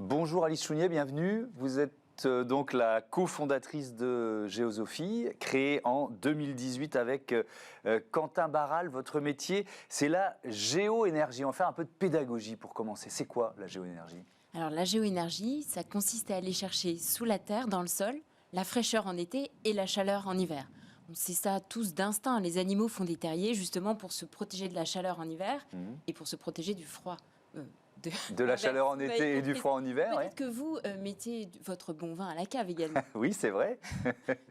Bonjour Alice Chounier, bienvenue. Vous êtes donc la cofondatrice de Géosophie, créée en 2018 avec Quentin Barral. Votre métier, c'est la géoénergie. On va faire un peu de pédagogie pour commencer. C'est quoi la géoénergie ? Alors la géoénergie, ça consiste à aller chercher sous la terre, dans le sol, la fraîcheur en été et la chaleur en hiver. On sait ça tous d'instinct. Les animaux font des terriers justement pour se protéger de la chaleur en hiver et pour se protéger du froid. De la chaleur en été et du froid en hiver. Peut-être que vous mettez votre bon vin à la cave également. Oui, c'est vrai.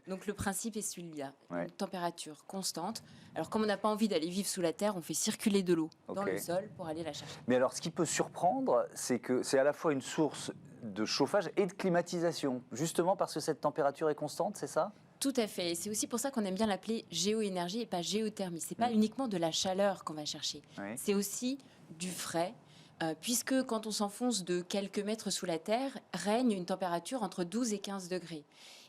Donc le principe est celui-là, Ouais. une température constante. Alors comme on n'a pas envie d'aller vivre sous la terre, on fait circuler de l'eau dans Ok. le sol pour aller la chercher. Mais alors, ce qui peut surprendre, c'est que c'est à la fois une source de chauffage et de climatisation, justement parce que cette température est constante, c'est ça ? Tout à fait. C'est aussi pour ça qu'on aime bien l'appeler géoénergie et pas géothermie. C'est pas uniquement de la chaleur qu'on va chercher. Oui. C'est aussi du frais, puisque quand on s'enfonce de quelques mètres sous la terre, règne une température entre 12 et 15 degrés.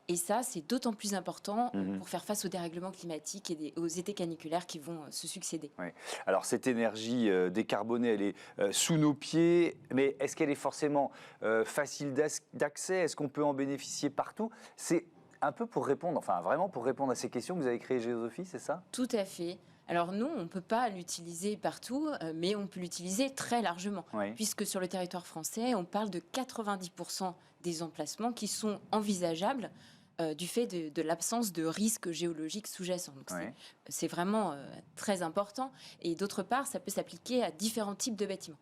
Et ça, c'est d'autant plus important pour faire face aux dérèglements climatiques et aux étés caniculaires qui vont se succéder. Oui. Alors cette énergie décarbonée, elle est sous nos pieds, mais est-ce qu'elle est forcément facile d'accès ? Est-ce qu'on peut en bénéficier partout ? C'est un peu pour répondre, enfin vraiment pour répondre à ces questions que vous avez créé Géosophie, c'est ça ? Tout à fait. Alors non, on ne peut pas l'utiliser partout, mais on peut l'utiliser très largement, Oui. puisque sur le territoire français, on parle de 90% des emplacements qui sont envisageables du fait de l'absence de risques géologiques sous-jacents. Donc Ouais. c'est vraiment très important. Et d'autre part, ça peut s'appliquer à différents types de bâtiments.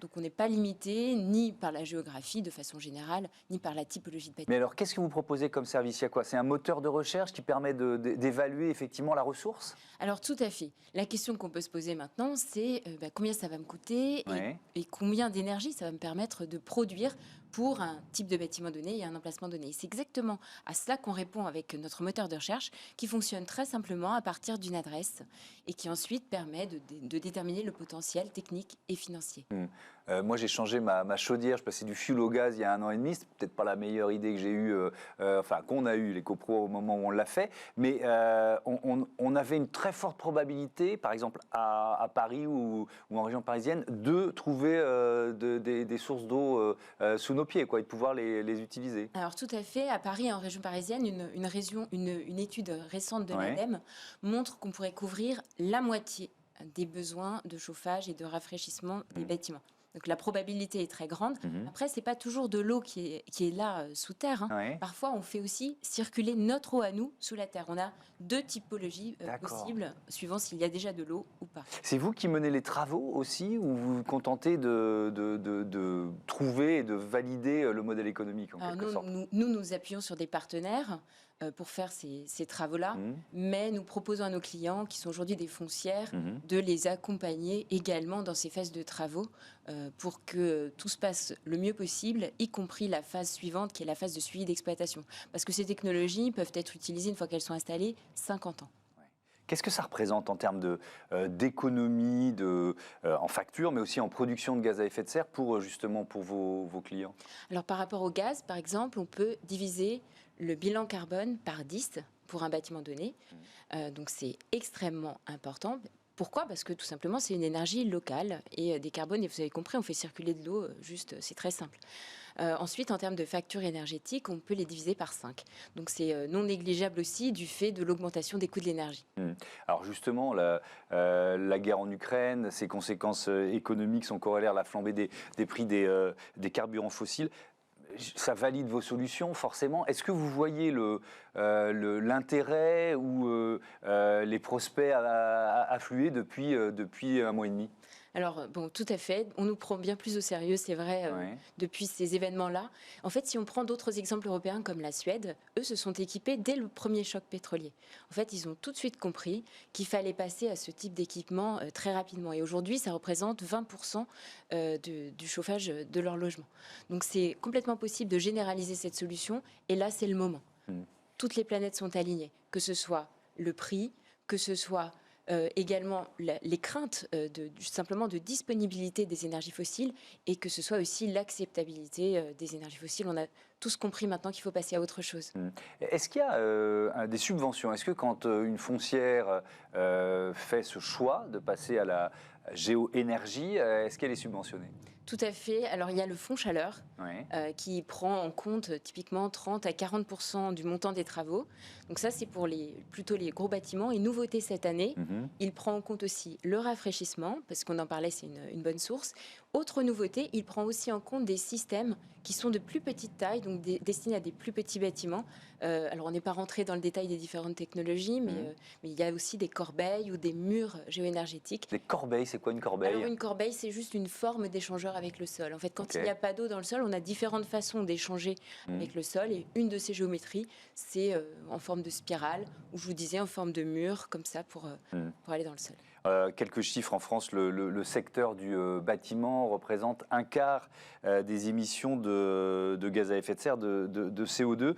Donc on n'est pas limité ni par la géographie de façon générale, ni par la typologie de bâtiment. Mais alors, qu'est-ce que vous proposez comme service ? Il y a quoi ? C'est un moteur de recherche qui permet d'évaluer effectivement la ressource ? Alors tout à fait. La question qu'on peut se poser maintenant, c'est combien ça va me coûter Ouais. et combien d'énergie ça va me permettre de produire pour un type de bâtiment donné et un emplacement donné. Et c'est exactement à cela qu'on répond avec notre moteur de recherche qui fonctionne très simplement à partir d'une adresse et qui ensuite permet de déterminer le potentiel technique et financier. Moi, j'ai changé ma chaudière. Je passais du fioul au gaz il y a 1 an et demi. C'est peut-être pas la meilleure idée que j'ai eue, qu'on a eue, les copros, au moment où on l'a fait. Mais on avait une très forte probabilité, par exemple à Paris ou en région parisienne, de trouver des sources d'eau sous nos pieds, quoi, et de pouvoir les utiliser. Alors tout à fait, à Paris et en région parisienne, une étude récente de Ouais. l'ADEME montre qu'on pourrait couvrir la moitié des besoins de chauffage et de rafraîchissement des bâtiments. Donc la probabilité est très grande. Après, c'est pas toujours de l'eau qui est là sous terre. Hein. Ouais. Parfois, on fait aussi circuler notre eau à nous sous la terre. On a deux typologies D'accord. possibles, suivant s'il y a déjà de l'eau ou pas. C'est vous qui menez les travaux aussi, ou vous vous contentez de trouver et de valider le modèle économique en Alors quelque sorte ? nous appuyons sur des partenaires pour faire ces travaux-là, mais nous proposons à nos clients, qui sont aujourd'hui des foncières, de les accompagner également dans ces phases de travaux pour que tout se passe le mieux possible, y compris la phase suivante, qui est la phase de suivi d'exploitation. Parce que ces technologies peuvent être utilisées, une fois qu'elles sont installées, 50 ans. Qu'est-ce que ça représente en termes d'économie, en facture, mais aussi en production de gaz à effet de serre pour vos clients ? Alors par rapport au gaz, par exemple, on peut diviser le bilan carbone par 10 pour un bâtiment donné. Donc c'est extrêmement important. Pourquoi ? Parce que tout simplement, c'est une énergie locale et décarbone. Et vous avez compris, on fait circuler de l'eau, c'est très simple. Ensuite, en termes de facture énergétique, on peut les diviser par 5. Donc c'est non négligeable aussi du fait de l'augmentation des coûts de l'énergie. Alors justement, la guerre en Ukraine, ses conséquences économiques sont corollaires à la flambée des prix des carburants fossiles. Ça valide vos solutions, forcément. Est-ce que vous voyez l'intérêt ou les prospects affluer depuis 1 mois et demi ? Alors, bon, tout à fait. On nous prend bien plus au sérieux, c'est vrai, Ouais. depuis ces événements-là. En fait, si on prend d'autres exemples européens comme la Suède, eux se sont équipés dès le premier choc pétrolier. En fait, ils ont tout de suite compris qu'il fallait passer à ce type d'équipement très rapidement. Et aujourd'hui, ça représente 20% du chauffage de leur logement. Donc, c'est complètement possible de généraliser cette solution. Et là, c'est le moment. Toutes les planètes sont alignées, que ce soit le prix, que ce soit également les craintes simplement de disponibilité des énergies fossiles et que ce soit aussi l'acceptabilité des énergies fossiles. On a tous compris maintenant qu'il faut passer à autre chose. Est-ce qu'il y a des subventions? Est-ce que quand une foncière fait ce choix de passer à la géoénergie, est-ce qu'elle est subventionnée? Tout à fait. Alors, il y a le fonds chaleur Oui. qui prend en compte typiquement 30 à 40% du montant des travaux. Donc ça, c'est pour plutôt les gros bâtiments. Et nouveauté cette année, il prend en compte aussi le rafraîchissement, parce qu'on en parlait, c'est une bonne source. Autre nouveauté, il prend aussi en compte des systèmes qui sont de plus petite taille, donc destinés à des plus petits bâtiments. Alors, on n'est pas rentré dans le détail des différentes technologies, mais il y a aussi des corbeilles ou des murs géoénergétiques. Des corbeilles, c'est quoi une corbeille? Alors, une corbeille, c'est juste une forme d'échangeur avec le sol. En fait, quand Ok. il n'y a pas d'eau dans le sol, on a différentes façons d'échanger avec le sol. Et une de ces géométries, c'est en forme de spirale, ou je vous disais en forme de mur, comme ça, pour aller dans le sol. Quelques chiffres en France, le secteur du bâtiment représente un quart des émissions de gaz à effet de serre, de CO2.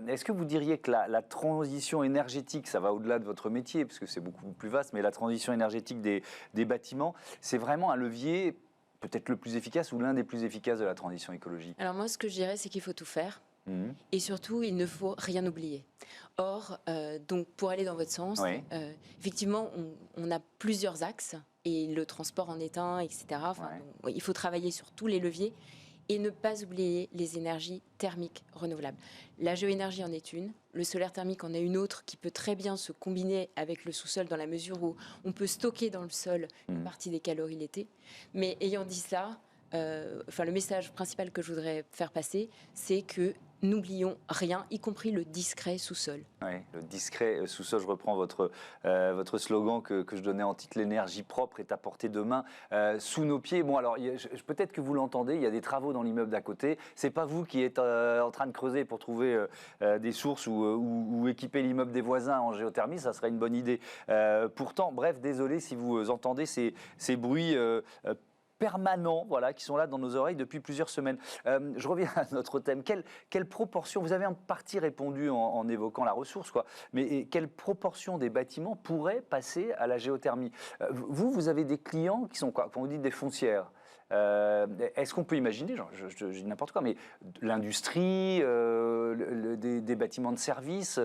Est-ce que vous diriez que la transition énergétique, ça va au-delà de votre métier, parce que c'est beaucoup plus vaste, mais la transition énergétique des bâtiments, c'est vraiment un levier peut-être le plus efficace ou l'un des plus efficaces de la transition écologique? Alors moi, ce que je dirais, c'est qu'il faut tout faire. Et surtout, il ne faut rien oublier. Or, donc pour aller dans votre sens, Oui. effectivement, on a plusieurs axes, et le transport en est un, etc. Enfin, Ouais. donc, il faut travailler sur tous les leviers et ne pas oublier les énergies thermiques renouvelables. La géoénergie en est une, le solaire thermique en est une autre qui peut très bien se combiner avec le sous-sol dans la mesure où on peut stocker dans le sol une partie des calories l'été. Mais ayant dit ça, le message principal que je voudrais faire passer, c'est que n'oublions rien, y compris le discret sous-sol. Oui, le discret sous-sol, je reprends votre slogan que je donnais en titre, l'énergie propre est à portée de main sous nos pieds. Bon, alors, peut-être que vous l'entendez, il y a des travaux dans l'immeuble d'à côté. C'est pas vous qui êtes en train de creuser pour trouver des sources ou équiper l'immeuble des voisins en géothermie, ça serait une bonne idée. Pourtant, bref, désolé si vous entendez ces bruits permanents, voilà, qui sont là dans nos oreilles depuis plusieurs semaines. Je reviens à notre thème. Quelle proportion, vous avez en partie répondu en évoquant la ressource, quoi, mais quelle proportion des bâtiments pourraient passer à la géothermie? Vous avez des clients qui sont quoi, quand vous dites des foncières? Est-ce qu'on peut imaginer, je dis n'importe quoi, mais l'industrie, des bâtiments de service,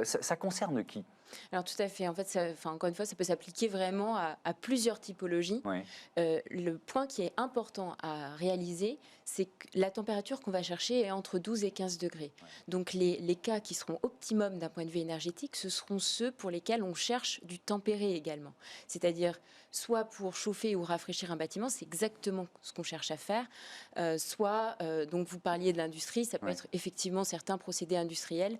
ça concerne qui? Alors tout à fait, en fait, encore une fois, ça peut s'appliquer vraiment à plusieurs typologies. Oui. Le point qui est important à réaliser, c'est que la température qu'on va chercher est entre 12 et 15 degrés. Donc les cas qui seront optimum d'un point de vue énergétique, ce seront ceux pour lesquels on cherche du tempéré également. C'est-à-dire soit pour chauffer ou rafraîchir un bâtiment, c'est exactement ce qu'on cherche à faire, soit, donc vous parliez de l'industrie, ça peut être effectivement certains procédés industriels,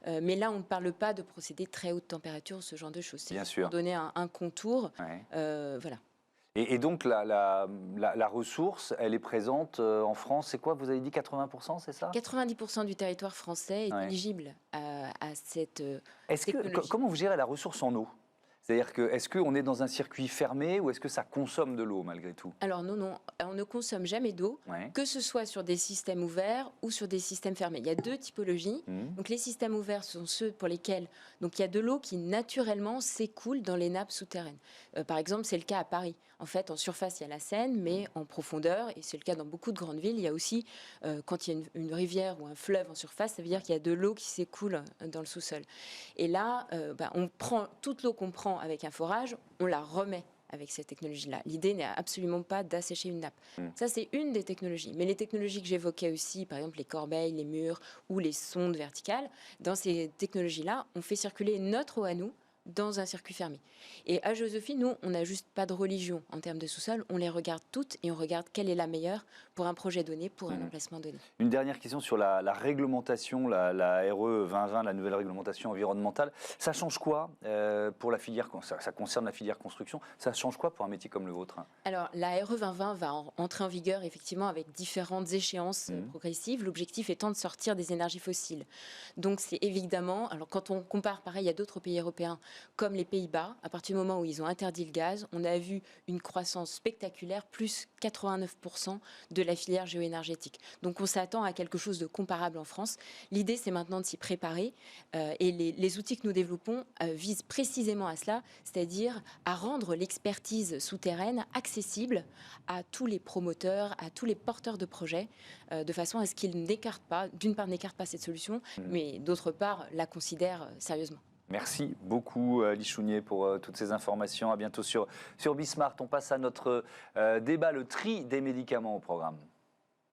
mais là on ne parle pas de procédés très haute température, ce genre de choses. C'est Bien juste sûr. pour donner un contour, voilà. Et donc, la ressource, elle est présente en France, c'est quoi? Vous avez dit 80%, c'est ça? 90% du territoire français est Ouais. éligible à cette Est-ce que, technologie. comment vous gérez la ressource en eau? C'est-à-dire que, est-ce qu'on est dans un circuit fermé ou est-ce que ça consomme de l'eau malgré tout? Alors non, on ne consomme jamais d'eau, Ouais. que ce soit sur des systèmes ouverts ou sur des systèmes fermés. Il y a deux typologies. Donc les systèmes ouverts sont ceux pour lesquels donc il y a de l'eau qui naturellement s'écoule dans les nappes souterraines. Par exemple, c'est le cas à Paris. En fait, en surface, il y a la Seine, mais en profondeur, et c'est le cas dans beaucoup de grandes villes, il y a aussi, quand il y a une rivière ou un fleuve en surface, ça veut dire qu'il y a de l'eau qui s'écoule dans le sous-sol. Et là, on prend toute l'eau qu'on prend avec un forage, on la remet avec cette technologie-là. L'idée n'est absolument pas d'assécher une nappe. Ça, c'est une des technologies. Mais les technologies que j'évoquais aussi, par exemple les corbeilles, les murs ou les sondes verticales, dans ces technologies-là, on fait circuler notre eau à nous dans un circuit fermé. Et à Géosophie, nous, on n'a juste pas de religion en termes de sous-sol, on les regarde toutes et on regarde quelle est la meilleure pour un projet donné, pour un emplacement donné. Une dernière question sur la réglementation, la RE 2020, la nouvelle réglementation environnementale. Ça change quoi pour la filière, ça concerne la filière construction, ça change quoi pour un métier comme le vôtre? Alors, la RE 2020 va entrer en vigueur effectivement avec différentes échéances progressives, l'objectif étant de sortir des énergies fossiles. Donc, c'est évidemment, alors quand on compare pareil à d'autres pays européens, comme les Pays-Bas. À partir du moment où ils ont interdit le gaz, on a vu une croissance spectaculaire, plus 89% de la filière géoénergétique. Donc on s'attend à quelque chose de comparable en France. L'idée, c'est maintenant de s'y préparer et les outils que nous développons visent précisément à cela, c'est-à-dire à rendre l'expertise souterraine accessible à tous les promoteurs, à tous les porteurs de projets, de façon à ce qu'ils n'écartent pas, d'une part n'écartent pas cette solution, mais d'autre part la considèrent sérieusement. Merci beaucoup, Lise Chounier, pour toutes ces informations. À bientôt sur Bismart. On passe à notre débat, le tri des médicaments au programme.